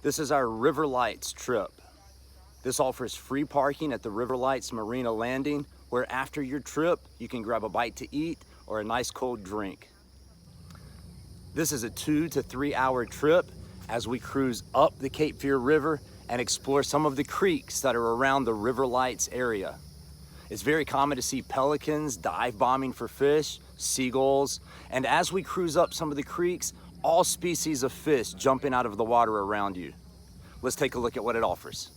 This is our River Lights trip. This offers free parking at the River Lights Marina Landing, where after your trip, you can grab a bite to eat or a nice cold drink. This is a 2 to 3 hour trip as we cruise up the Cape Fear River and explore some of the creeks that are around the River Lights area. It's very common to see pelicans dive bombing for fish, seagulls, and as we cruise up some of the creeks, all species of fish jumping out of the water around you. Let's take a look at what it offers.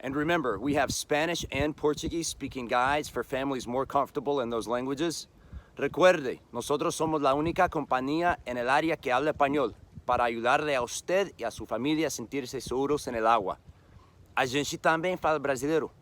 And remember, we have Spanish and Portuguese speaking guides for families more comfortable in those languages. Recuerde, nosotros somos la única compañía en el área que habla español para ayudarle a usted y a su familia a sentirse seguros en el agua. A gente também fala brasileiro.